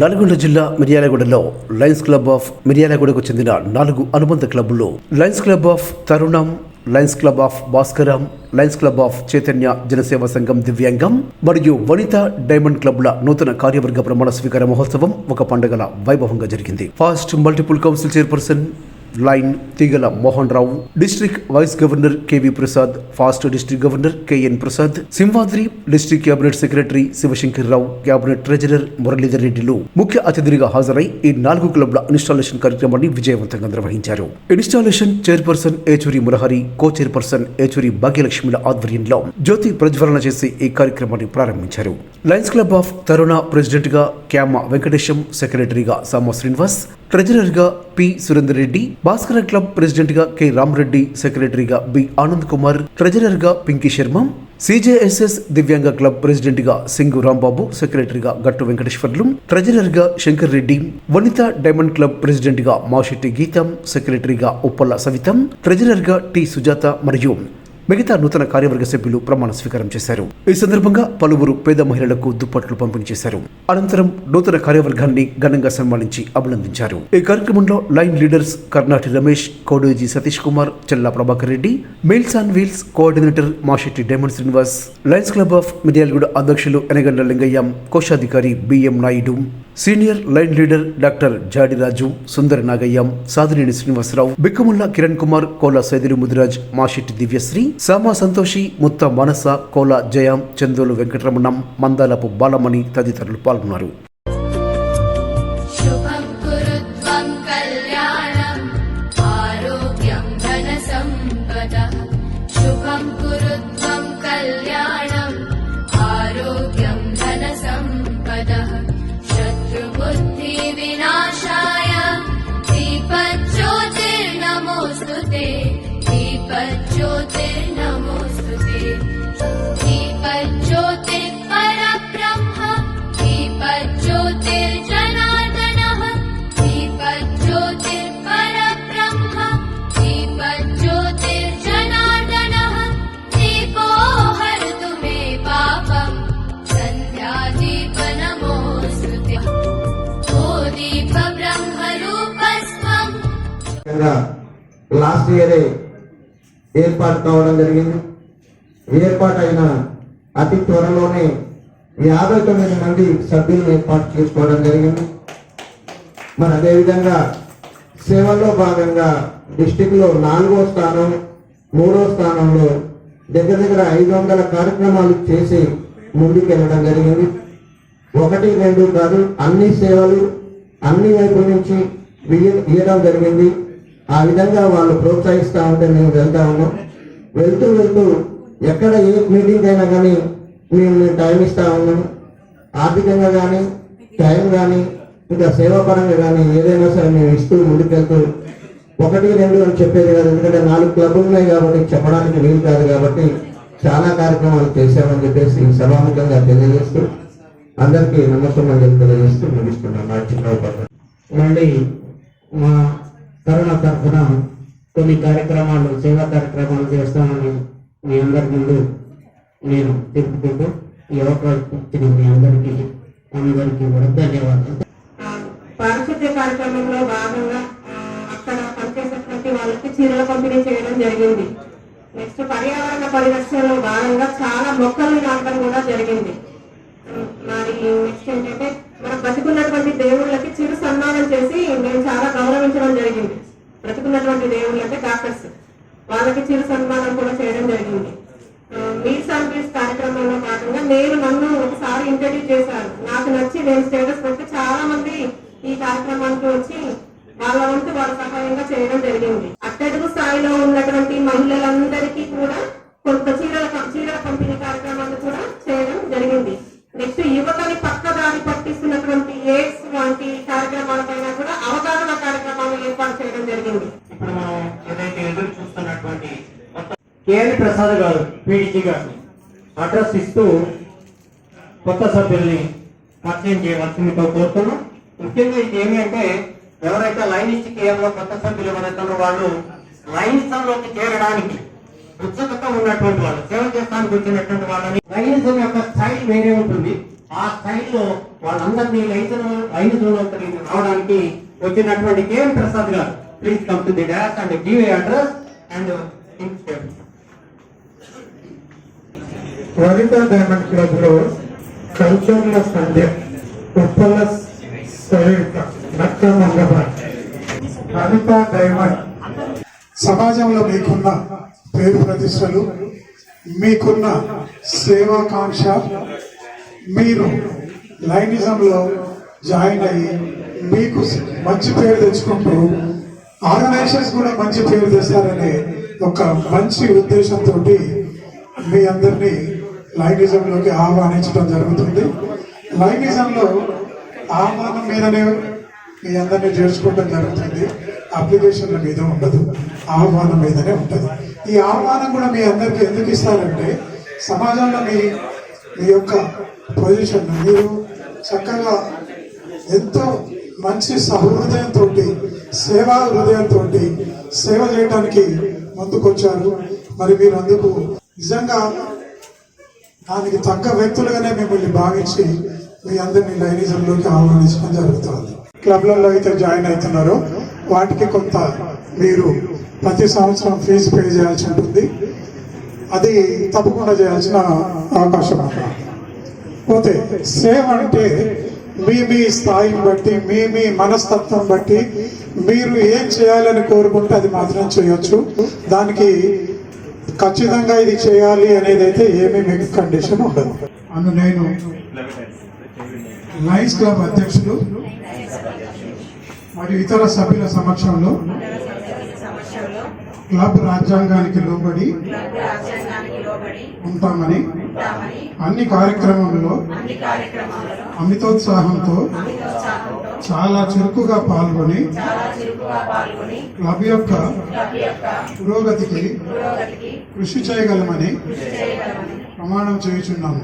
నల్గొండ జిల్లా మిర్యాలగూడలో Lions club of మిర్యాలగూడకు చెందిన 4 అనుబంధ క్లబ్బులు Lions club of Tarunam, Lions club of Bhaskaram, Lions club of Chaitanya జనసేవ సంఘం దివ్యాంగం మరియు వనిత డైమండ్ క్లబ్ల నూతన కార్యవర్గ ప్రమాణ స్వీకార మహోత్సవం ఒక పండుగల వైభవంగా జరిగింది. Past multiple council chairperson lion Teegala Mohan Rao, district vice governor K V Prasad, past district governor K N Prasad, Simhadri district cabinet secretary Shivashankar Rao, cabinet treasurer Muralidhar రెడ్డిలు ముఖ్య అతిథులుగా హాజరై ఈ 4 క్లబ్ల ఇన్స్టాలేషన్ కార్యక్రమాన్ని విజయవంతంగా నిర్వహించారు. ఇన్స్టాలేషన్ చైర్పర్సన్ ఏచూరి మురహరి, కో చైర్పర్సన్ ఏచూరి భాగ్యలక్ష్మిల ఆధ్వర్యంలో జ్యోతి ప్రజ్వలన చేసి ఈ కార్యక్రమాన్ని ప్రారంభించారు. లయన్స్ క్లబ్ ఆఫ్ తరుణ ప్రెసిడెంట్ గా క్యామ వెంకటేశం, సెక్రటరీగా సామ శ్రీనివాస్, ట్రెజరర్ గా P Surender Reddy, Bhaskara club president గా కె రామరెడ్డి, సెక్రటరీగా బి ఆనంద్ కుమార్, ట్రెజరర్ గా పింకీ శర్మ, సిజేఎస్ఎస్ దివ్యాంగ క్లబ్ ప్రెసిడెంట్ గా సింగు రాంబాబు, సెక్రటరీగా గట్టు వెంకటేశ్వర్లు, ట్రెజరర్ గా శంకర్ రెడ్డి, వనిత డైమండ్ క్లబ్ ప్రెసిడెంట్ గా మాషెట్టి గీతం, సెక్రటరీగా ఉప్పల్ల సవితం, ట్రెజరర్ గా టి సుజాత మరియు మిగతా నూతన కార్యవర్గ సభ్యులు ప్రమాణ స్వీకారం చేశారు. ఈ సందర్భంగా పలువురు పేద మహిళలకు దుప్పట్లు పంపిణీ చేశారు. అనంతరం నూతన కార్యవర్గాన్ని ఘనంగా సన్మానించి అభినందించారు. ఈ కార్యక్రమంలో lion leaders Karnati Ramesh, Kodeji Satish Kumar, Chella Prabhakar Reddy, meals and wheels coordinator Mashetti Diamond Srinivas, Lions club of Miryalaguda అధ్యక్షులు ఎనగండ్ల లింగయ్య, కోశాధికారి BM Naidu, senior lion leader doctor Jadiraju, Sundara Nagayyam, Sadineni Srinivasarao, Bikkamulla Kiran Kumar, Kola Saidiri Mudiraj, Mashetti Divyasri, Sama Santoshi, Mutta Manasa, Kola Jayam, Chandolu వెంకటరమణం, Mandalapu Balamani తదితరులు పాల్గొన్నారు. లాస్ట్ ఇయరే ఏర్పాటు కావడం జరిగింది. ఏర్పాటైన అతి త్వరలోనే 59 మంది సభ్యులను ఏర్పాటు చేసుకోవడం జరిగింది. మరి అదేవిధంగా సేవల్లో భాగంగా డిస్టిక్ లో 4వ స్థానం, 3వ స్థానంలో దగ్గర 500 కార్యక్రమాలు చేసి ముందుకెళ్ళడం జరిగింది. 1, 2 కాదు, అన్ని సేవలు అన్ని వైపు నుంచి ఇవ్వడం జరిగింది. ఆ విధంగా వాళ్ళు ప్రోత్సహిస్తూ ఉంటే మేము వెళ్తా ఉన్నాం. వెళ్తూ ఎక్కడ ఏ మీటింగ్ అయినా కానీ మేము టైం ఇస్తూ ఉన్నాము. ఆర్థికంగా కానీ టైం కానీ ఇంకా సేవాపరంగా కానీ ఏదైనా సరే మేము ఇస్తూ ముందుకెళ్తూ 1, 2 అని చెప్పేది కాదు. ఎందుకంటే 4 క్లబ్లు ఉన్నాయి కాబట్టి చెప్పడానికి వీలు కాదు. కాబట్టి చాలా కార్యక్రమాలు చేశామని చెప్పేసి సభాముఖంగా తెలియజేస్తూ అందరికీ నమస్కారం తెలియజేస్తూ ముగిస్తున్నాం. నా చిన్న మళ్ళీ మా కరోన తరఫున కొన్ని కార్యక్రమాలు, సేవా కార్యక్రమాలు చేస్తామని మీ అందరి ముందు నేను తెలుపుకుంటూ ఈ అవకాశం ఇచ్చిన మీ అందరికీ కూడా ధన్యవాదాలు. పారిశుద్ధ్య కార్యక్రమంలో భాగంగా అక్కడ పనిచేసేటువంటి వాళ్ళకి చీరల పంపిణీ చేయడం జరిగింది. నెక్స్ట్ పర్యావరణ పరిరక్షణలో భాగంగా చాలా మొక్కలు నాటడం కూడా జరిగింది. మరి నెక్స్ట్ ఏంటంటే మనం బతికున్నటువంటి దేవుళ్ళకి చిరు సన్మానం చేసి మేము చాలా గౌరవించడం జరిగింది. బ్రతుకున్నటువంటి దేవుళ్ళు అంటే డాక్టర్స్, వాళ్ళకి చిరు సన్మానం కూడా చేయడం జరిగింది. మీట్స్ అండ్ గ్రీట్స్ కార్యక్రమంలో భాగంగా నన్ను ఒకసారి ఇంట్రడ్యూస్ చేశారు. నాకు నచ్చి నేను స్టేటస్ పెట్టి చాలా మంది ఈ కార్యక్రమానికి వచ్చి వాళ్ళ వంతు వాళ్ళ సహాయంగా చేయడం జరిగింది. అట్టడుగు స్థాయిలో ఉన్నటువంటి మహిళలందరికీ కూడా కొంత చీరల పంపిణీ కార్యక్రమాలు కూడా చేయడం జరిగింది. నెక్స్ట్ యువతని పక్కదారి పట్టిస్తున్నటువంటి ఎయిడ్స్ వంటి కార్యక్రమాలపైన కూడా అవగాహన కార్యక్రమాలు ఏర్పాటు చేయడం జరిగింది. ఇప్పుడు మనం ఏదైతే ఎదురు చూస్తున్నటువంటి కేఎన్ ప్రసాద్ గారు పీడీజీ గారు అడ్రస్ ఇస్తూ కొత్త సభ్యుల్ని పరిచయం చేయవలసిందిగా కోరుతున్నాం. ముఖ్యంగా ఇది ఏమి అంటే ఎవరైతే లైనిస్ట్ కేఎంలో కొత్త సభ్యులు ఎవరైతే వాళ్ళు లైనిజంలోకి చేరడానికి ఉత్సుకత ఉన్నటువంటి వాళ్ళు, సేవ చేస్తానికి వచ్చినటువంటి వాళ్ళని లైనిజం యొక్క స్థాయి వేరే ఉంటుంది. ఆ స్థాయిలో వాళ్ళందరినీ లైన్ రావడానికి వచ్చినటువంటి కేఎన్ ప్రసాద్ గారు please come to the dash and give a address and Vanitha diamond club లో కల్చర్ల సంధ్య ఉప్పల సరిత నక్క మంగబాద్. వనితా డైమండ్ సమాజంలో మీకున్న పేరు ప్రతిష్టలు, మీకున్న సేవాకాంక్ష, మీరు లైనిజంలో జాయిన్ అయ్యి మీకు మంచి పేరు తెచ్చుకుంటూ ఆర్గనైజేషన్స్ కూడా మంచి పేరు తెస్తారనే ఒక మంచి ఉద్దేశంతో మీ అందరినీ లైనిజంలోకి ఆహ్వానించడం జరుగుతుంది. లైనిజంలో ఆహ్వానం మీదనే మీ అందరినీ చేర్చుకోవడం జరుగుతుంది. అప్లికేషన్ల మీద ఉండదు, ఆహ్వానం మీదనే ఉంటుంది. ఈ ఆహ్వానం కూడా మీ అందరికీ ఎందుకు ఇస్తారంటే సమాజంలో మీ యొక్క పొజిషన్ మీరు చక్కగా ఎంతో మంచి సహృదయంతో సేవా హృదయంతో సేవ చేయడానికి ముందుకొచ్చారు. మరి మీరు అందుకు నిజంగా దానికి తగ్గ వ్యక్తులుగానే మిమ్మల్ని భావించి మీ అందరినీ లైనిజంలోకి ఆహ్వానించడం జరుగుతుంది. క్లబ్లలో అయితే జాయిన్ అవుతున్నారో వాటికి కొంత మీరు ప్రతి సంవత్సరం ఫీజు పే చేయాల్సి ఉంటుంది. అది తప్పకుండా చేయాల్సిన అవకాశం ఉంటుంది. పోతే సేవ అంటే మీ స్థాయిని బట్టి మీ మనస్తత్వం బట్టి మీరు ఏం చేయాలని కోరుకుంటే అది మాత్రం చేయొచ్చు. దానికి ఖచ్చితంగా ఇది చేయాలి అనేది అయితే ఏమీ మీకు కండిషన్ ఉండదు. నేను లయన్స్ క్లబ్ అధ్యక్షులు మరియు ఇతర సభ్యుల సమక్షంలో క్లబ్ రాజ్యాంగానికి లోబడి ఉంటామని అన్ని కార్యక్రమంలో అమితోత్సాహంతో చాలా చురుకుగా పాల్గొని క్లబ్ యొక్క పురోగతికి కృషి చేయగలమని ప్రమాణం చేయుచున్నాము.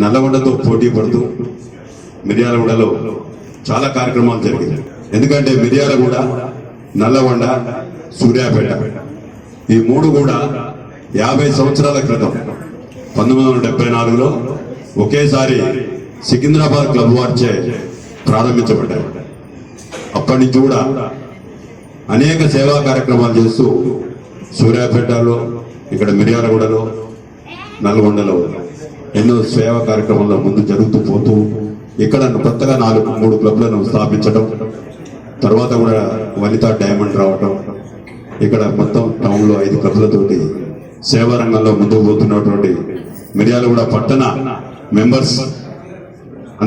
నల్లగొండతో పోటీ పడుతూ మిర్యాలగూడలో చాలా కార్యక్రమాలు జరిగాయి. ఎందుకంటే మిర్యాలగూడ, నల్లగొండ, సూర్యాపేట ఈ మూడు కూడా 50 సంవత్సరాల క్రితం 1974లో ఒకేసారి సికింద్రాబాద్ క్లబ్ వారిచే ప్రారంభించబడ్డాయి. అప్పటి నుంచి కూడా అనేక సేవా కార్యక్రమాలు చేస్తూ సూర్యాపేటలో, ఇక్కడ మిర్యాలగూడలో, నల్గొండలో ఎన్నో సేవా కార్యక్రమాల్లో ముందు జరుగుతూ పోతూ ఇక్కడ కొత్తగా 3 క్లబ్లను స్థాపించడం, తర్వాత కూడా వనితా డైమండ్ రావటం, ఇక్కడ మొత్తం టౌన్లో 5 క్లబ్లతోటి సేవా రంగంలో ముందుకు పోతున్నటువంటి మిర్యాలగూడ పట్టణ మెంబర్స్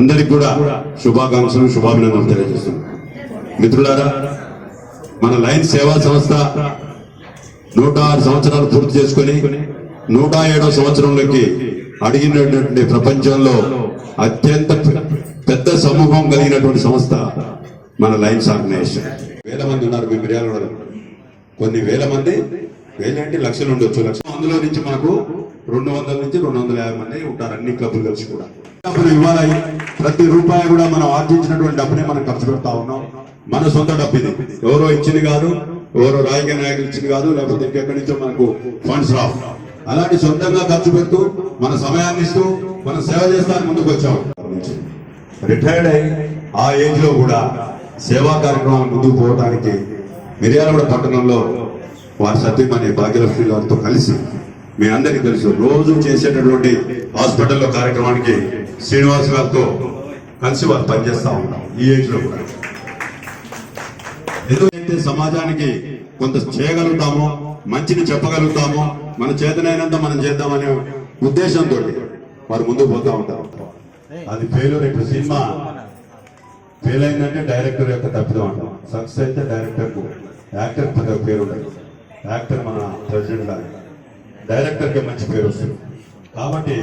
అందరికి కూడా శుభాకాంక్షలు, శుభాభినందనలు తెలియజేస్తున్నాం. మిత్రులారా, మన లయన్స్ సేవా సంస్థ 106 సంవత్సరాలు పూర్తి చేసుకుని 107వ సంవత్సరంలోకి అడిగినటువంటి ప్రపంచంలో అత్యంత పెద్ద సమూహం కలిగినటువంటి సంస్థ మన లయన్స్ ఆర్గనైజేషన్. వేల మంది ఉన్నారు మీ మిర్యాలగూడలో. కొన్ని వేల మంది, వేలేంటి లక్షలు ఉండొచ్చు. అందులో నుంచి మాకు 200 నుంచి 250 మంది ఉంటారు అన్ని క్లబ్లు కలిసి కూడా. డబ్బులు ఇవ్వాలి, ప్రతి రూపాయి కూడా మనం ఆర్జించినటువంటి డబ్బునే మనం ఖర్చు పెడతా ఉన్నాం. మన సొంత డబ్బు ఇది, ఎవరో ఇచ్చింది కాదు, ఎవరో రాజకీయ నాయకులు ఇచ్చింది కాదు, లేకపోతే ఇంకెక్కడి నుంచో మనకు ఫండ్స్ రావు. అలాంటి సొంతంగా ఖర్చు పెడుతూ మన సమయాన్ని ఇస్తూ మనం సేవ చేస్తానికి ముందుకు వచ్చాం. రిటైర్డ్ అయి ఆ ఏజ్ లో కూడా సేవా కార్యక్రమాలు ముందుకు పోవడానికి మిర్యాలగూడ పట్టణంలో వారి సత్యమణి భాగ్యలక్ష్మి గారితో కలిసి, మీ అందరికీ తెలుసు, రోజు చేసేటటువంటి హాస్పిటల్లో కార్యక్రమానికి శ్రీనివాస్ గారితో కలిసి వారు పనిచేస్తా ఉంటాం. ఈ ఏజ్ లో కూడా ఎందుకైతే సమాజానికి కొంత చేయగలుగుతామో, మంచిని చెప్పగలుగుతామో, మన చేతనైనంత మనం చేద్దామనే ఉద్దేశంతో వారు ముందుకు పోతా ఉంటారు. అది ఫెయిల్యూర్. ఇప్పుడు సినిమా ఫెయిల్ అయిందంటే డైరెక్టర్ యొక్క తప్పిదం అంటాం. సక్సెస్ అయితే డైరెక్టర్ కు, యాక్టర్ పెద్ద పేరు ఉండదు. యాక్టర్ మన ప్రెసిడెంట్ గారు, డైరెక్టర్ కి మంచి పేరు వస్తుంది. కాబట్టి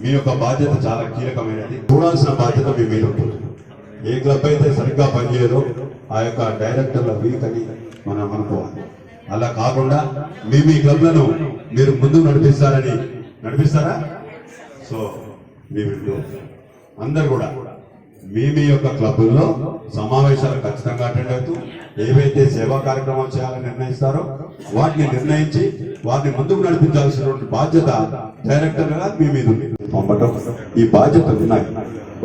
మీ యొక్క బాధ్యత చాలా కీలకమైనది. చూడాల్సిన బాధ్యత మీ మీద ఉంటుంది. ఏ క్లబ్ అయితే సరిగ్గా పనిచేయదో ఆ యొక్క డైరెక్టర్ల వీక్ అని మనం అనుకోవాలి. అలా కాకుండా మీ క్లబ్లను మీరు ముందుకు నడిపిస్తారా? సో మీ అందరు కూడా మీ యొక్క క్లబ్బుల్లో సమావేశాలు ఖచ్చితంగా అటెండ్ అవుతూ ఏవైతే సేవా కార్యక్రమాలు చేయాలని నిర్ణయిస్తారో వాటిని నిర్ణయించి వాటిని ముందుకు నడిపించాల్సినటువంటి బాధ్యత డైరెక్టర్ గా మీ మీద ఉంది. పంపటం ఈ బాధ్యతలు ఉన్నాయి.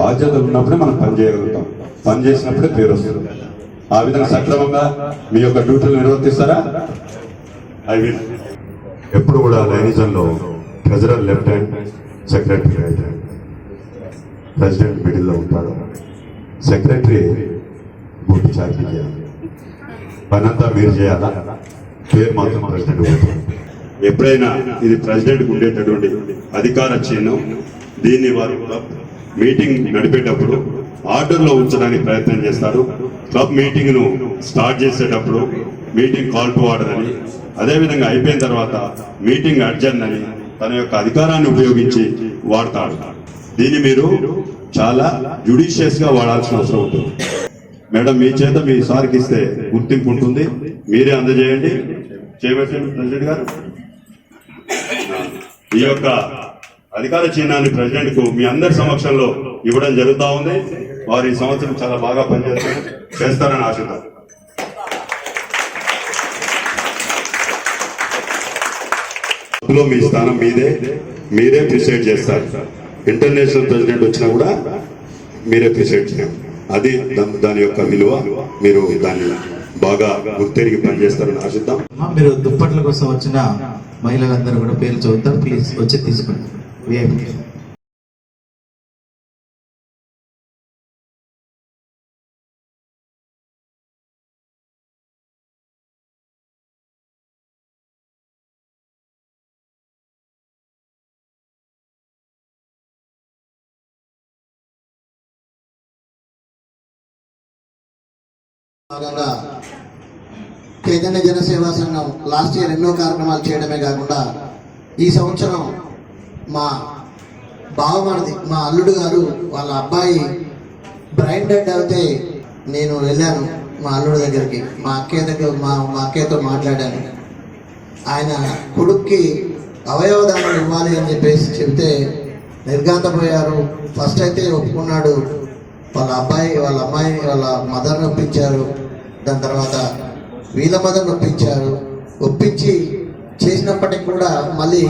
బాధ్యతలు ఉన్నప్పుడే మనం పని చేయగలుగుతాం. పని చేసినప్పుడే పేరు వస్తుంది. ఆ విధంగా సక్రమంగా మీ యొక్క డ్యూటీలు నిర్వర్తిస్తారా? I will. ఎప్పుడు కూడా లైనిజంలో treasurer left hand, secretary right hand, president మిడిల్లో ఉంటాడు. సెక్రటరీ బూటి చార్జీ చేయాలి. పనంతా మీరు చేయాలా, పేరు మాత్రం ప్రెసిడెంట్ ఉంటుంది. ఎప్పుడైనా ఇది ప్రెసిడెంట్కి ఉండేటటువంటి అధికార చిహ్నం. దీన్ని వారు మీటింగ్ నడిపేటప్పుడు ఆర్డర్లో ఉంచడానికి ప్రయత్నం చేస్తారు. క్లబ్ మీటింగ్ ను స్టార్ట్ చేసేటప్పుడు మీటింగ్ కాల్ టు ఆర్డర్ అని, అదేవిధంగా అయిపోయిన తర్వాత మీటింగ్ అడ్జర్న్ అని తన యొక్క అధికారాన్ని ఉపయోగించి వాడతాడు. దీన్ని మీరు చాలా జుడిషియస్ గా వాడాల్సిన అవసరం ఉంటుంది. మేడం, మీ చేత మీ సార్కి ఇస్తే గుర్తింపు ఉంటుంది. మీరే అందజేయండి. చైర్మన్ ప్రెసిడెంట్ గారు ఈ యొక్క అధికార చిహ్నాన్ని ప్రెసిడెంట్ కు మీ అందరి సమక్షంలో ఇవ్వడం జరుగుతా ఉంది. వారు ఈ సంవత్సరం చాలా బాగా చేస్తారని ఆశిద్దాం. మీ స్థానం మీరే ప్రిసైడ్ చేస్తారు. ఇంటర్నేషనల్ ప్రెసిడెంట్ వచ్చినా కూడా మీరే ప్రిసైడ్ చేయండి. అది దాని యొక్క విలువ. మీరు దాన్ని బాగా గుర్తెరిగి పనిచేస్తారని ఆశిద్దాం. మీరు దుప్పట్ల కోసం వచ్చిన మహిళలందరూ కూడా పేర్లు చదువుతారు. ప్లీజ్ వచ్చి తీసుకోండి. భాగంగా చైతన్య జనసేవా సంఘం లాస్ట్ ఇయర్ ఎన్నో కార్యక్రమాలు చేయడమే కాకుండా ఈ సంవత్సరం మా బావమరిది, మా అల్లుడు గారు వాళ్ళ అబ్బాయి బ్రైన్ డెడ్ అయితే నేను వెళ్ళాను మా అల్లుడు దగ్గరికి. మా అక్కయ్యతో మాట్లాడాను. ఆయన కొడుక్కి అవయవదానం ఇవ్వాలి అని చెప్పేసి చెబితే నిర్ఘాంతపోయారు. ఫస్ట్ అయితే ఒప్పుకున్నాడు. వాళ్ళ అమ్మాయి వాళ్ళ మదర్ని ఒప్పించారు. దాని తర్వాత వీళ్ళ మదర్ని ఒప్పించారు. ఒప్పించి చేసినప్పటికి కూడా మళ్ళీ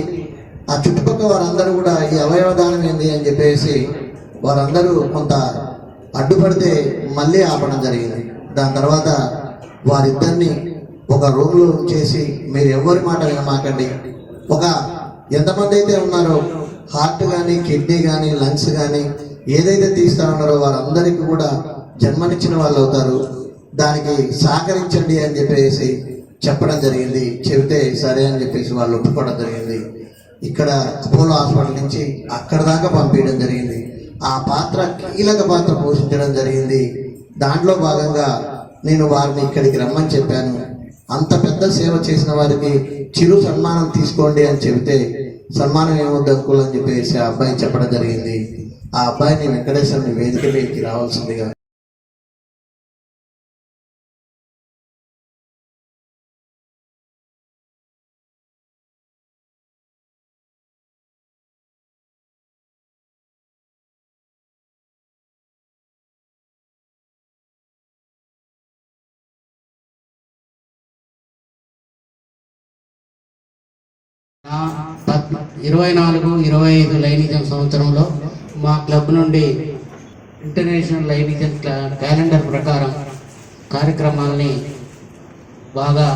ఆ చుట్టుపక్కల వారందరూ కూడా ఈ అవయవదానం ఏంది అని చెప్పేసి వారందరూ కొంత అడ్డుపడితే మళ్ళీ ఆపడం జరిగింది. దాని తర్వాత వారిద్దరిని ఒక రూమ్లో చేసి మీరు ఎవరి మాట వినమాకండి, ఎంతమంది అయితే ఉన్నారో హార్ట్ కానీ కిడ్నీ కానీ లంగ్స్ కానీ ఏదైతే తీస్తా ఉన్నారో వారందరికీ కూడా జన్మనిచ్చిన వాళ్ళు అవుతారు. దానికి సహకరించండి అని చెప్పేసి చెప్పడం జరిగింది. చెబితే సరే అని చెప్పేసి వాళ్ళు ఒప్పుకోవడం జరిగింది. ఇక్కడ అపోలో హాస్పిటల్ నుంచి అక్కడ దాకా పంపించడం జరిగింది. ఆ పాత్ర కీలక పాత్ర పోషించడం జరిగింది. దాంట్లో భాగంగా నేను వారిని ఇక్కడికి రమ్మని చెప్పాను. అంత పెద్ద సేవ చేసిన వారికి చిరు సన్మానం తీసుకోండి అని చెబితే సన్మానం ఏమొద్దు అంకుల్ అని చెప్పేసి ఆ అబ్బాయి చెప్పడం జరిగింది. ఆ అబ్బాయిని వెంకటేశ్వరుని వేదికలోకి రావాల్సిందిగా నా 24-25 లైనిజం సంవత్సరంలో మా క్లబ్ నుండి ఇంటర్నేషనల్ లైనిజం క్యాలెండర్ ప్రకారం కార్యక్రమాలని బాగా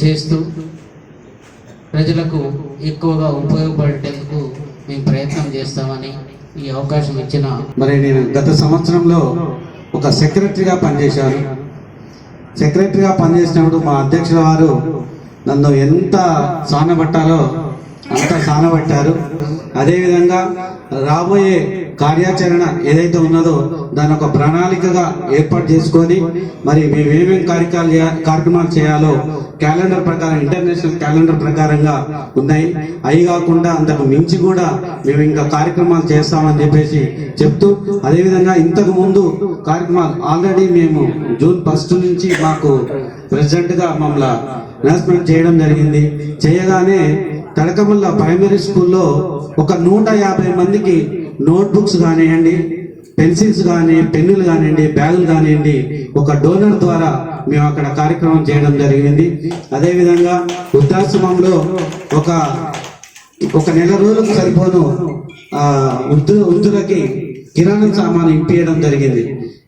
చేస్తూ ప్రజలకు ఎక్కువగా ఉపయోగపడేందుకు మేము ప్రయత్నం చేస్తామని ఈ అవకాశం ఇచ్చిన మరి నేను గత సంవత్సరంలో ఒక సెక్రటరీగా పనిచేశాను. సెక్రటరీగా పనిచేసినప్పుడు మా అధ్యక్షుల వారు నన్ను ఎంత సానబట్టాలో అంత సానబట్టారు. అదేవిధంగా రాబోయే కార్యాచరణ ఏదైతే ఉన్నదో దాని ఒక ప్రణాళికగా ఏర్పాటు చేసుకొని మరి మేము ఏమేమి కార్యక్రమాలు చేయాలో క్యాలెండర్ ప్రకారం, ఇంటర్నేషనల్ క్యాలెండర్ ప్రకారంగా ఉన్నాయి. అవి కాకుండా అంతకు మించి కూడా మేము ఇంకా కార్యక్రమాలు చేస్తామని చెప్పేసి చెప్తూ, అదేవిధంగా ఇంతకు ముందు కార్యక్రమాలు ఆల్రెడీ మేము జూన్ 1 నుంచి మాకు ప్రెసిడెంట్ గా మమ్మల్ని అనౌన్స్మెంట్ చేయడం జరిగింది. చేయగానే తడకమల్ల ప్రైమరీ స్కూల్లో ఒక 150 మందికి నోట్బుక్స్ కానివ్వండి, పెన్సిల్స్ కానీ, పెన్నులు కానివ్వండి, బ్యాగులు కానివ్వండి, ఒక డోనర్ ద్వారా మేము అక్కడ కార్యక్రమం చేయడం జరిగింది. అదేవిధంగా వృద్ధాశ్రమంలో ఒక నెల రోజులకు సరిపోను వృద్ధులకి కిరాణం సామాను ఇంపేయడం జరిగింది.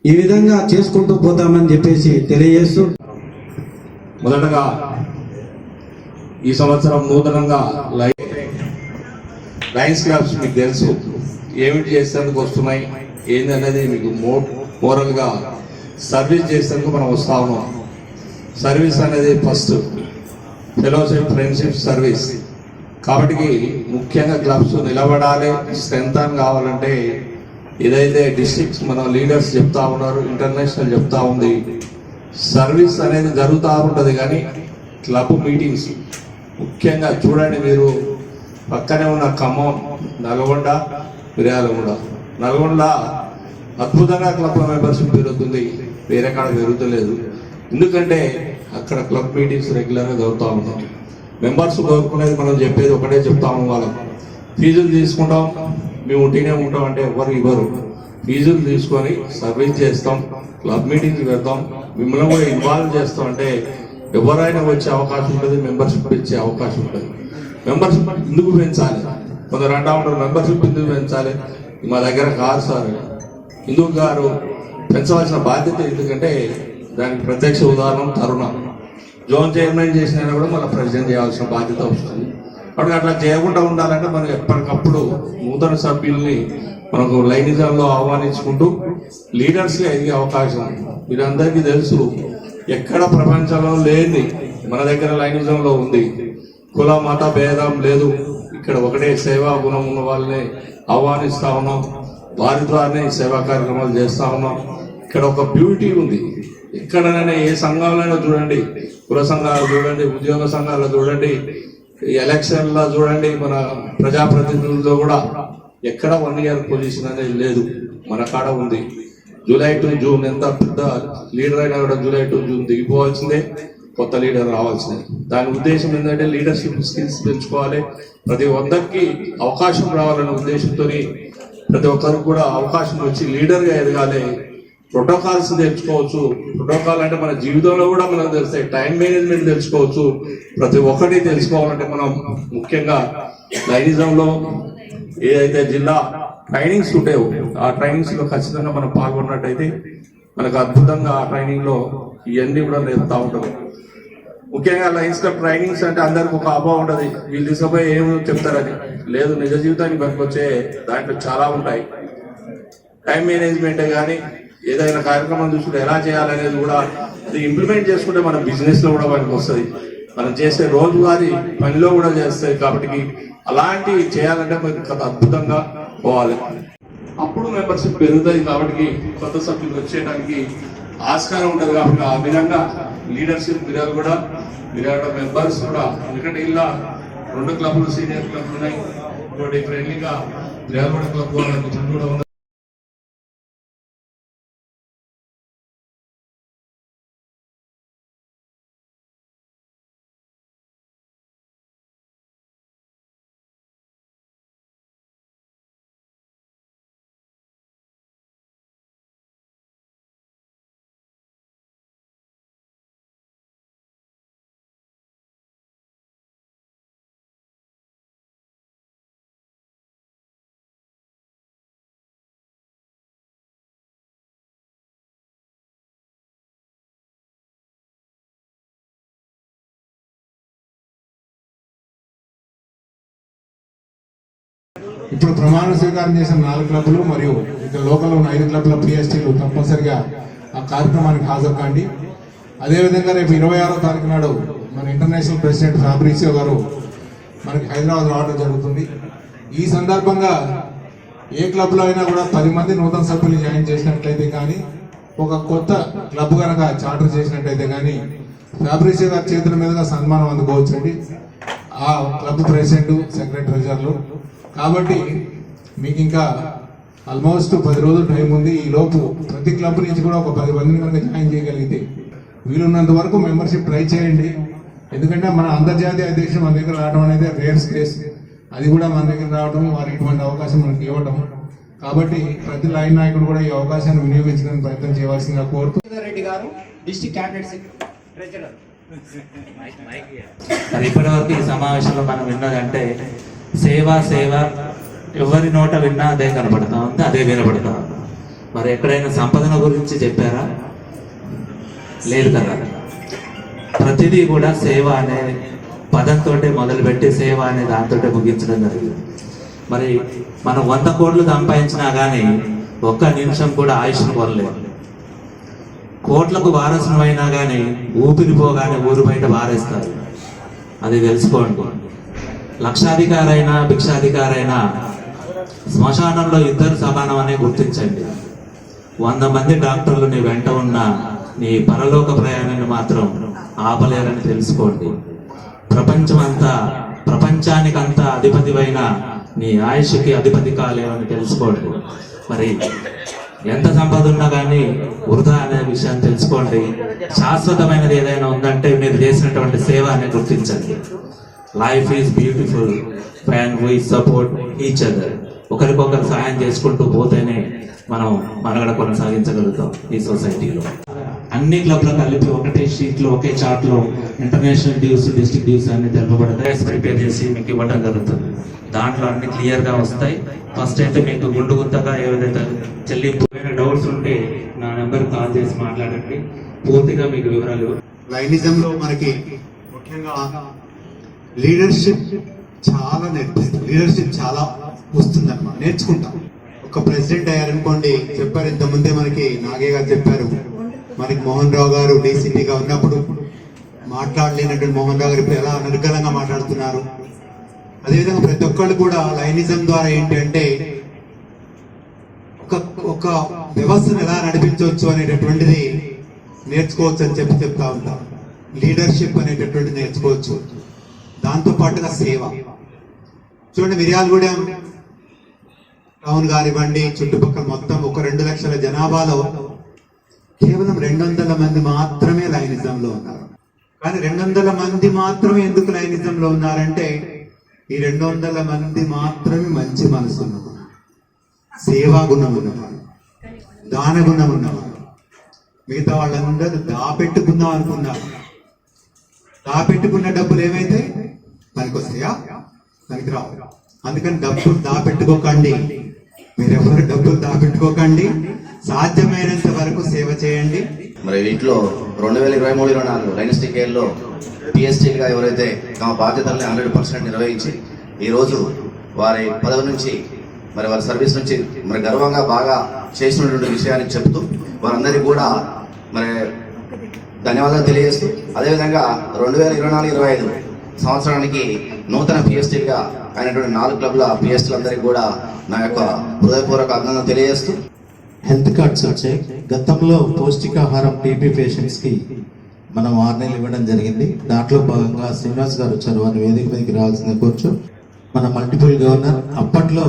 ఈ విధంగా చేసుకుంటూ పోతామని చెప్పేసి తెలియజేస్తూ, మొదటగా ఈ సంవత్సరం నూతనంగా లయన్స్ క్లబ్స్ మీకు తెలుసు ఏమిటి చేసేందుకు వస్తున్నాయి ఏందనేది మీకు మోరల్గా సర్వీస్ చేసేందుకు మనం వస్తా ఉన్నాం. సర్వీస్ అనేది ఫస్ట్ ఫెలోషిప్, ఫ్రెండ్షిప్, సర్వీస్. కాబట్టి ముఖ్యంగా క్లబ్స్ నిలబడాలి, స్ట్రెంత్ కావాలంటే ఏదైతే డిస్ట్రిక్ట్స్ మన లీడర్స్ చెప్తా ఉన్నారు, ఇంటర్నేషనల్ చెప్తా ఉంది, సర్వీస్ అనేది జరుగుతూ ఉంటుంది. కానీ క్లబ్ మీటింగ్స్ ముఖ్యంగా చూడండి, మీరు పక్కనే ఉన్న ఖమ్మం, నల్గొండ, మిర్యాలగూడ, నల్గొండ అద్భుతంగా క్లబ్ మెంబర్షిప్ పెరుగుతుంది, వేరే కాడ పెరుగుతలేదు. ఎందుకంటే అక్కడ క్లబ్ మీటింగ్స్ రెగ్యులర్గా జరుగుతూ ఉంటాం. మెంబర్స్ కోరుకునేది మనం చెప్పేది ఒకటే చెప్తాము, వాళ్ళకు ఫీజులు తీసుకుంటాం, మేము ఉంటేనే ఉంటాం అంటే ఎవరు ఇవ్వరు. ఫీజులు తీసుకొని సర్వీస్ చేస్తాం, క్లబ్ మీటింగ్స్ పెడతాం, మిమ్మల్ని కూడా ఇన్వాల్వ్ చేస్తాం అంటే ఎవరైనా వచ్చే అవకాశం ఉంటుంది, మెంబర్షిప్ ఇచ్చే అవకాశం ఉంటుంది. మెంబర్షిప్ ఎందుకు పెంచాలి? కొందరు అంటా ఉంటారు మెంబర్షిప్ ఎందుకు పెంచాలి, మా దగ్గర కాదు సార్. ఎందుకు గారు పెంచవలసిన బాధ్యత, ఎందుకంటే దానికి ప్రత్యక్ష ఉదాహరణ తరుణం. జోన్ చైర్మన్ చేసినా కూడా మళ్ళీ ప్రెసిడెంట్ చేయాల్సిన బాధ్యత వస్తుంది. కాబట్టి అట్లా చేయకుండా ఉండాలంటే మనం ఎప్పటికప్పుడు నూతన సభ్యుల్ని మనకు లైనిజంలో ఆహ్వానించుకుంటూ లీడర్స్గా ఎదిగే అవకాశం. మీరందరికీ తెలుసు, ఎక్కడ ప్రపంచంలో లేని మన దగ్గర లైనిజంలో ఉంది. కుల మత భేదం లేదు, ఇక్కడ ఒకటే సేవా గుణం ఉన్న వాళ్ళని ఆహ్వానిస్తా ఉన్నాం, వారి ద్వారానే సేవా కార్యక్రమాలు చేస్తా ఉన్నాం. ఇక్కడ ఒక బ్యూటీ ఉంది. ఎక్కడైనా ఏ సంఘాలైనా చూడండి, కుల సంఘాలు చూడండి, ఉద్యోగ సంఘాలు చూడండి, ఎలక్షన్లో చూడండి, మన ప్రజాప్రతినిధులతో కూడా ఎక్కడ 1 ఇయర్ పొజిషన్ అనేది లేదు, మన కాడ ఉంది. జూలై టు జూన్ ఎంత పెద్ద లీడర్ అయినా కూడా జూలై టు జూన్ దిగిపోవాల్సిందే, కొత్త లీడర్ రావాల్సిందే. దాని ఉద్దేశం ఏంటంటే లీడర్షిప్ స్కిల్స్ పెంచుకోవాలి, ప్రతి ఒక్కరికి అవకాశం రావాలనే ఉద్దేశంతో ప్రతి ఒక్కరికి కూడా అవకాశం వచ్చి లీడర్గా ఎదగాలి. ప్రోటోకాల్స్ తెలుసుకోవచ్చు. ప్రోటోకాల్ అంటే మన జీవితంలో కూడా మనకు తెలుస్తాయి. టైం మేనేజ్మెంట్ తెలుసుకోవచ్చు. ప్రతి ఒక్కటి తెలుసుకోవాలంటే మనం ముఖ్యంగా లైనిజంలో ఏదైతే జిల్లా ట్రైనింగ్స్ ఉంటాయో ఆ ట్రైనింగ్స్ లో ఖచ్చితంగా మనం పాల్గొన్నట్టయితే మనకు అద్భుతంగా ఆ ట్రైనింగ్ లో ఇవన్నీ కూడా నేర్పుతా ఉంటాం. ముఖ్యంగా లయన్స్ క్లబ్ ట్రైనింగ్స్ అంటే అందరికి ఒక అభావం ఉంటుంది, వీళ్ళు తీసుకుపోయి ఏమో చెప్తారని. లేదు, నిజ జీవితానికి పనికొచ్చే దాంట్లో చాలా ఉంటాయి. టైం మేనేజ్మెంటే కానీ ఏదైనా కార్యక్రమం చూసుకుంటే ఎలా చేయాలనేది కూడా అది ఇంప్లిమెంట్ చేసుకుంటే మన బిజినెస్ లో కూడా పనికి వస్తుంది, మనం చేసే రోజువారీ పనిలో కూడా చేస్తాయి. కాబట్టి అలాంటివి చేయాలంటే మనకి అద్భుతంగా పోవాలి, అప్పుడు మెంబర్షిప్ పెరుగుతుంది. కాబట్టి కొత్త సభ్యులు వచ్చేయడానికి ఆస్కారం ఉంటుంది. కాబట్టి ఆ విధంగా లీడర్షిప్ మిర్యాల మెంబర్స్ కూడా, ఎందుకంటే ఇలా 2 క్లబ్లు సీనియర్ క్లబ్లు ఉన్నాయి, ఇంకోటి ఫ్రెండ్లీగా మిర్యాలగూడ క్లబ్ కూడా ఉంది. ఇప్పుడు ప్రమాణ స్వీకారం చేసిన 4 క్లబ్లు మరియు ఇక్కడ లోకల్లో ఉన్న 5 క్లబ్ల పిఎస్టీలు తప్పనిసరిగా ఆ కార్యక్రమానికి హాజరు కాండి. అదేవిధంగా రేపు 26వ తారీఖు నాడు మన ఇంటర్నేషనల్ ప్రెసిడెంట్ ఫాబ్రిసియో గారు మనకి హైదరాబాద్ రావడం జరుగుతుంది. ఈ సందర్భంగా ఏ క్లబ్లో అయినా కూడా 10 మంది నూతన సభ్యులు జాయిన్ చేసినట్లయితే కానీ, ఒక కొత్త క్లబ్ కనుక చార్టర్ చేసినట్లయితే కానీ ఫాబ్రిసియో గారి చేతుల మీదుగా సన్మానం అందుకోవచ్చండి ఆ క్లబ్ ప్రెసిడెంట్, సెక్రటరీ, ట్రెజరర్లు. కాబట్టి మీకు ఇంకా ఆల్మోస్ట్ 10 రోజులు టైం ఉంది. ఈ లోపు ప్రతి క్లబ్ నుంచి కూడా ఒక 10 మందిని కనుక జాయిన్ చేయగలిగితే వీలున్నంత వరకు మెంబర్షిప్ ట్రై చేయండి. ఎందుకంటే మన అంతర్జాతీయ అధ్యక్షుడు మన దగ్గర రావడం అనేది రేర్ కేస్. అది కూడా మన దగ్గర రావడం, వారికి ఇటువంటి అవకాశం మనకి ఇవ్వడం. కాబట్టి ప్రతి లైన్ నాయకుడు కూడా ఈ అవకాశాన్ని వినియోగించడానికి ప్రయత్నం చేయవలసిందిగా కోరుతూ రెడ్డి గారు డిస్ట్రిక్ట్ క్యాబినెట్ ట్రెజరర్. మరి ఇప్పటివరకు ఈ సమావేశంలో మనం విన్నదంటే సేవ సేవ, ఎవరి నోట విన్నా అదే కనబడతా ఉంది, అదే వినబడతా ఉంది. మరి ఎక్కడైనా సంపదన గురించి చెప్పారా? లేదు కదా. ప్రతిదీ కూడా సేవ అనే పదంతో మొదలుపెట్టి సేవ అనే దాంతో ముగించడం జరిగింది. మరి మనం 100 కోట్లు సంపాదించినా కానీ ఒక్క నిమిషం కూడా ఆయుష్ను కొనలేదు. కోట్లకు వారసునమైనా కానీ ఊపిరిపోగానే ఊరు బయట వారేస్తారు. అది తెలుసుకోండి. లక్షాధికారైనా భిక్షాధికారైనా శ్మశానంలో ఇద్దరు సమానం అనే గుర్తించండి. 100 మంది డాక్టర్లు నీ వెంట ఉన్న నీ పరలోక ప్రయాణాన్ని మాత్రం ఆపలేరని తెలుసుకోండి. ప్రపంచానికంతా అధిపతివైన నీ ఆయుష్కి అధిపతి కాలేవని తెలుసుకోండి. మరి ఎంత సంపద ఉన్నా కానీ వృధా అనే విషయాన్ని తెలుసుకోండి. శాశ్వతమైనది ఏదైనా ఉందంటే మీరు చేసినటువంటి సేవ అనే గుర్తించండి. Life is beautiful when we support each other. ఒకరికొకరు సహాయం చేసుకుంటూ పోతేనే మనం మనగడ కొనసాగించగలుగుతాం ఈ సొసైటీలో. అన్ని క్లబ్లు కలిపి ఒకటే షీట్లో ఒకే చార్ట్లో ఇంటర్నేషనల్ డ్యూస్, డిస్ట్రిక్ట్ డ్యూస్ అన్ని తెలుపబడతాయి. ప్రిపేర్ చేసి మీకు ఇవ్వడం జరుగుతుంది. దాంట్లో అన్ని క్లియర్గా వస్తాయి. ఫస్ట్ అయితే మీకు గుండు గుత్తగా ఏదైతే చెల్లింపు డౌట్స్ ఉంటే నా నెంబర్ కాల్ చేసి మాట్లాడండి. పూర్తిగా మీకు వివరాలు. లైనిజంలో మనకి ముఖ్యంగా లీడర్షిప్ చాలా నేర్పిస్తుంది. లీడర్షిప్ చాలా వస్తుందన్నమాట, నేర్చుకుంటాం. ఒక ప్రెసిడెంట్ అయ్యారనుకోండి, చెప్పారు ఇంతకుముందే మనకి నాగే గారు చెప్పారు, మనకి మోహన్ రావు గారు డీసీపీగా ఉన్నప్పుడు మాట్లాడలేనటువంటి మోహన్ రావు గారు ఇప్పుడు ఎలా నిర్గలంగా మాట్లాడుతున్నారు. అదేవిధంగా ప్రతి ఒక్కళ్ళు కూడా లైనిజం ద్వారా ఏంటి అంటే ఒక వ్యవస్థను ఎలా నడిపించవచ్చు అనేటటువంటిది నేర్చుకోవచ్చు అని చెప్తా ఉంటారు. లీడర్షిప్ అనేటటువంటిది నేర్చుకోవచ్చు. దాంతో పాటుగా సేవ. చూడండి, మిర్యాలగూడెం టౌన్ కానివ్వండి, చుట్టుపక్కల మొత్తం ఒక 2 లక్షల జనాభాలో కేవలం 200 మంది మాత్రమే లైనిజంలో ఉన్నారు. కానీ 200 మంది మాత్రమే ఎందుకు లైనిజంలో ఉన్నారంటే ఈ 200 మంది మాత్రమే మంచి మనసు ఉన్నవారు, సేవా గుణం ఉన్నవారు, దాన గుణం ఉన్నవారు. మిగతా వాళ్ళందరూ దాపెట్టుకుందాం అనుకున్నారు. దాపెట్టుకున్న డబ్బులు ఏమైతే పనికొస్తాయా? పనికిరావు. అందుకని డబ్బులు దాపెట్టుకోకండి. మీరెవరు డబ్బులు దాపెట్టుకోకండి. సాధ్యమైనంత వరకు సేవ చేయండి. మరి వీటిలో 2023-24 డైనస్టిక్ ఇయర్లో పిఎస్టీలుగా ఎవరైతే తమ బాధ్యతల్ని 100% నిర్వహించి ఈరోజు వారి పదవి నుంచి మరి వారి సర్వీస్ నుంచి మరి గర్వంగా బాగా చేసినటువంటి విషయాన్ని చెప్తూ వారందరికీ కూడా మరి ధన్యవాదాలు తెలియజేస్తూ, అదేవిధంగా 2024-25 సంవత్సరానికి నూతన పిఎస్టీలుగా అయినటువంటి 4 క్లబ్ల పిఎస్టీలందరికీ కూడా నా యొక్క హృదయపూర్వక అభినందన తెలియజేస్తూ, హెల్త్ కార్డ్స్ వచ్చాయి. గతంలో పౌష్టికాహారం టీబీ పేషెంట్స్కి మనం 6 నెలలు ఇవ్వడం జరిగింది. దాంట్లో భాగంగా శ్రీనివాస్ గారు వచ్చారు, వారి వేదిక మీదకి రావాల్సిన కూర్చో. మన మల్టిపుల్ గవర్నర్ అప్పట్లో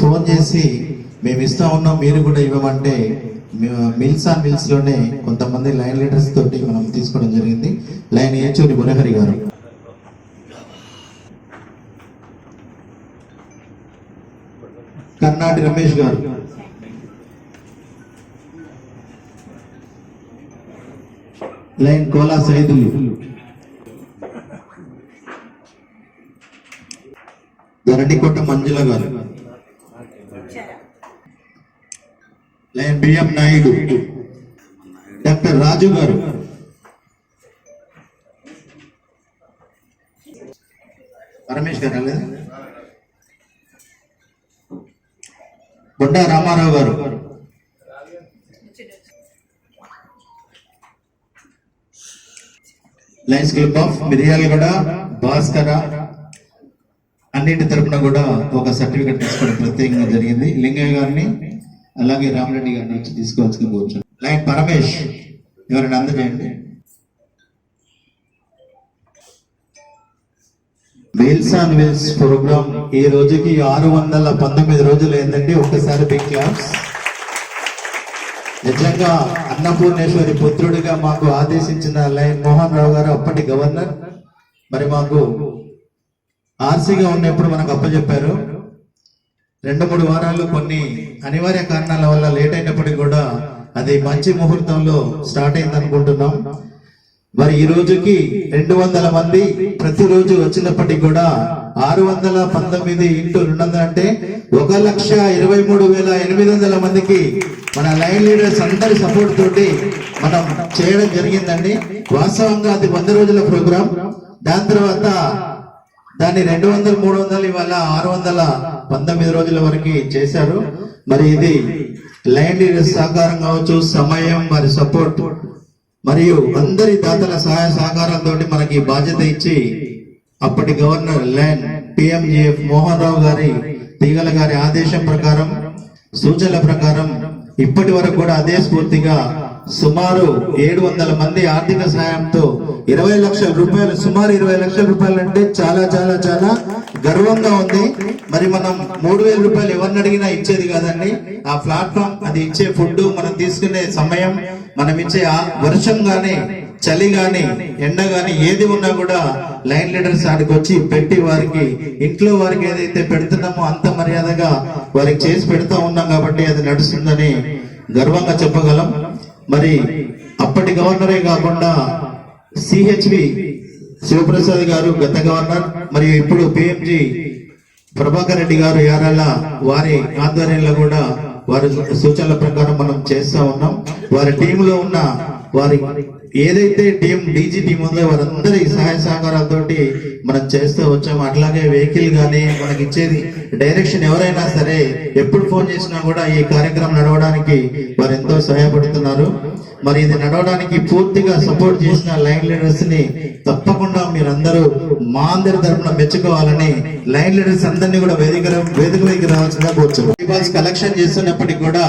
ఫోన్ చేసి మేము ఇస్తా ఉన్నాం, మీరు కూడా ఇవ్వమంటే మిల్స్ ఆన్ మిల్స్ లోనే కొంతమంది లైన్ లీడర్స్ తోటి మనం తీసుకోవడం జరిగింది. లైన్ ఏచూరి మురహరి గారు, కర్ణాటి రమేష్ గారు, లైన్ కోలా సైదులు, గరడికోట మంజుల గారు, లైన్ బిఎం నాయుడు, డాక్టర్ రాజు గారు, పరమేష్ గారు, బొడ్డా రామారావు గారు, Lions club of Miryalaguda Bhaskara అన్నింటి తరపున కూడా ఒక సర్టిఫికెట్ తీసుకోవడం ప్రత్యేకంగా జరిగింది. లింగయ్య గారిని అలాగే రామరెడ్డి గారిని వచ్చి తీసుకోవాల్సిన కూర్చొని లైన్ పరమేష్ ఎవరైనా అందజేయండి. వీల్స్ ఆన్ వీల్స్ ప్రోగ్రామ్ ఈ రోజుకి 619 రోజులు అయిందండి. ఒక్కసారి బిగ్ క్లాప్స్. నిజంగా అన్నపూర్ణేశ్వరి పుత్రుడిగా మాకు ఆదేశించిన లైన్ మోహన్ రావు గారు అప్పటి గవర్నర్ మరి మాకు ఆర్సీగా ఉన్నప్పుడు మనకు అప్పచెప్పారు. 2-3 వారాలు కొన్ని అనివార్య కారణాల వల్ల లేట్ అయినప్పటికీ కూడా అది మంచి ముహూర్తంలో స్టార్ట్ అయింది అనుకుంటున్నాం. మరి ఈ రోజుకి 200 మంది ప్రతిరోజు వచ్చినప్పటికీ కూడా 619 ఇంటూ 200 అంటే 1,23,800 మందికి మన లైన్ లీడర్స్ అందరి సపోర్ట్ తోటి మనం చేయడం జరిగిందండి. వాస్తవంగా అది 100 రోజుల ప్రోగ్రాం. దాని తర్వాత దాన్ని 200, 300 ఇవాళ 619 రోజుల వరకు చేశారు. మరి ఇది లైన్ లీడర్స్ సహకారం కావచ్చు, సమయం, మరి సపోర్ట్ మరియు అందరి దాతల సహాయ సహకారాలతో మనకి బాధ్యత ఇచ్చి అప్పటి గవర్నర్ లైన్ పిఎంజిఎఫ్ మోహన్ రావు గారి తీగల గారి ఆదేశం ప్రకారం, సూచనల ప్రకారం ఇప్పటి వరకు కూడా అదే స్ఫూర్తిగా సుమారు 700 మంది ఆర్థిక సహాయంతో 20 లక్షల రూపాయలు, సుమారు 20 లక్షల రూపాయలు అంటే చాలా చాలా చాలా గర్వంగా ఉంది. మరి మనం 3,000 రూపాయలు ఎవరిని అడిగినా ఇచ్చేది కాదండి. ఆ ప్లాట్ఫామ్, అది ఇచ్చే ఫుడ్, మనం తీసుకునే సమయం, మనం ఇచ్చే వర్షం గాని, చలి గాని, ఎండ గాని ఏది ఉన్నా కూడా లైన్ లీడర్స్ ఆడికి వచ్చి పెట్టి వారికి ఇంట్లో వారికి ఏదైతే పెడుతున్నామో అంత మర్యాదగా వారికి చేసి పెడతా ఉన్నాం కాబట్టి అది నడుస్తుందని గర్వంగా చెప్పగలం. మరి అప్పటి గవర్నరే కాకుండా సిహెచ్వి శివప్రసాద్ గారు గత గవర్నర్, మరియు ఇప్పుడు పిఎంజి ప్రభాకర్ రెడ్డి గారు యారాల వారి ఆధ్వర్యంలో కూడా వారి సూచనల ప్రకారం మనం చేస్తా ఉన్నాం. వారి టీంలో ఉన్న వారి ఏదైతే టీం డీజీ టీం ఉందో వారందరి సహాయ సహకారాలతోటి మనం చేస్తూ వచ్చాము. అట్లాగే వెహికల్ గానీ మనకి ఇచ్చేది డైరెక్షన్ ఎవరైనా సరే ఎప్పుడు ఫోన్ చేసినా కూడా ఈ కార్యక్రమం నడవడానికి వారు ఎంతో సహాయపడుతున్నారు. మరి ఇది నడవడానికి పూర్తిగా సపోర్ట్ చేసిన లైన్ లీడర్స్ ని తప్పకుండా మీరందరూ మా అందరి తరఫున మెచ్చుకోవాలని లైన్ లీడర్స్ అందరినీ కూడా వేదికపైకి రావాల్సిందిగా కోరుతున్నాం. కలెక్షన్ చేస్తున్నప్పటికీ కూడా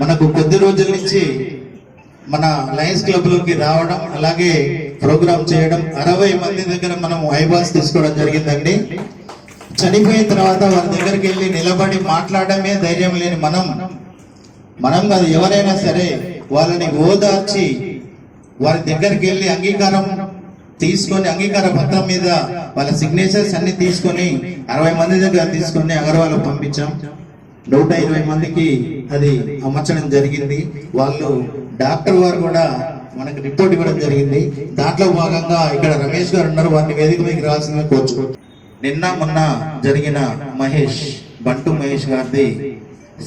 మనకు కొద్ది రోజుల నుంచి మన లయన్స్ క్లబ్ లోకి రావడం, అలాగే ప్రోగ్రామ్ చేయడం, 60 మంది దగ్గర మనం ఐబాల్స్ తీసుకోవడం జరిగిందండి. చనిపోయిన తర్వాత వారి దగ్గరికి వెళ్ళి నిలబడి మాట్లాడమే ధైర్యం లేని మనం కాదు, ఎవరైనా సరే వాళ్ళని ఓదార్చి వారి దగ్గరికి వెళ్ళి అంగీకారం తీసుకొని, అంగీకార పత్రం మీద వాళ్ళ సిగ్నేచర్స్ అన్ని తీసుకొని 60 మంది దగ్గర తీసుకొని అగర్వాళ్ళకు పంపించాం. 120 మందికి అది అమర్చడం జరిగింది. వాళ్ళు డాక్టర్ వారు కూడా మనకు రిపోర్ట్ ఇవ్వడం జరిగింది. దాంట్లో భాగంగా ఇక్కడ రమేష్ గారు ఉన్నారు, వారిని వేదిక మీదకి రావాల్సిందిగా కోరుచుకుంటున్నాం. నిన్న మొన్న జరిగిన బంటు మహేష్ గారిది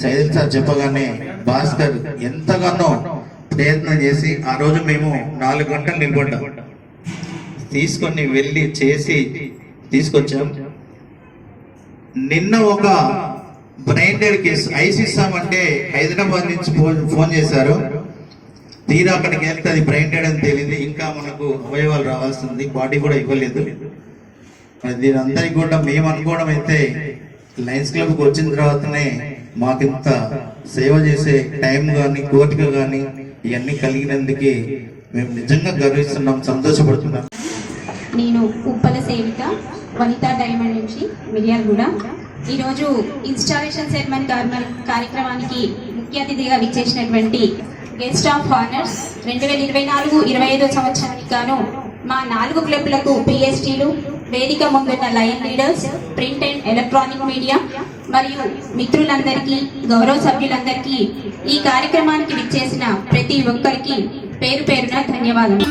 సైదుల్ సార్ చెప్పగానే భాస్కర్ ఎంతగానో ప్రయత్నం చేసి ఆ రోజు మేము 4 గంటలు నిలబడ్డాం, తీసుకొని వెళ్ళి చేసి తీసుకొచ్చాం. నిన్న ఒక బ్రెయిన్ డెడ్ కేసు ఐస్ ఇస్తామంటే హైదరాబాద్ నుంచి ఫోన్ చేశారు. తీరా అక్కడికి వెళ్తే అది బ్రెయిన్ డెడ్ అని తేలింది. ఇంకా మనకు అవయవాలు రావాల్సింది, బాడీ కూడా ఇవ్వలేదు. దీని అందరికి కూడా మేము అనుకోవడం అయితే లయన్స్ క్లబ్కి వచ్చిన తర్వాతనే మాకింత సేవ చేసే టైం కానీ, కోరిక కానీ ఇవన్నీ కలిగినందుకు మేము నిజంగా గర్విస్తున్నాం, సంతోషపడుతున్నాం. నేను ఉప్పల సేవిక, వనితా డైమండ్ నుంచి మిర్యాలగూడ. ఈరోజు ఇన్స్టాలేషన్ సెరమనీ కార్యక్రమానికి ముఖ్య అతిథిగా విచ్చేసినటువంటి గెస్ట్ ఆఫ్ ఆనర్స్ 2024-25 సంవత్సరానికి గాను మా 4 క్లబ్లకు పిఎస్టీలు, వేదిక ముందున్న lion leaders, print and electronic media మరియు మిత్రులందరికీ, గౌరవ సభ్యులందరికీ, ఈ కార్యక్రమానికి విచ్చేసిన ప్రతి ఒక్కరికి పేరు పేరున ధన్యవాదాలు.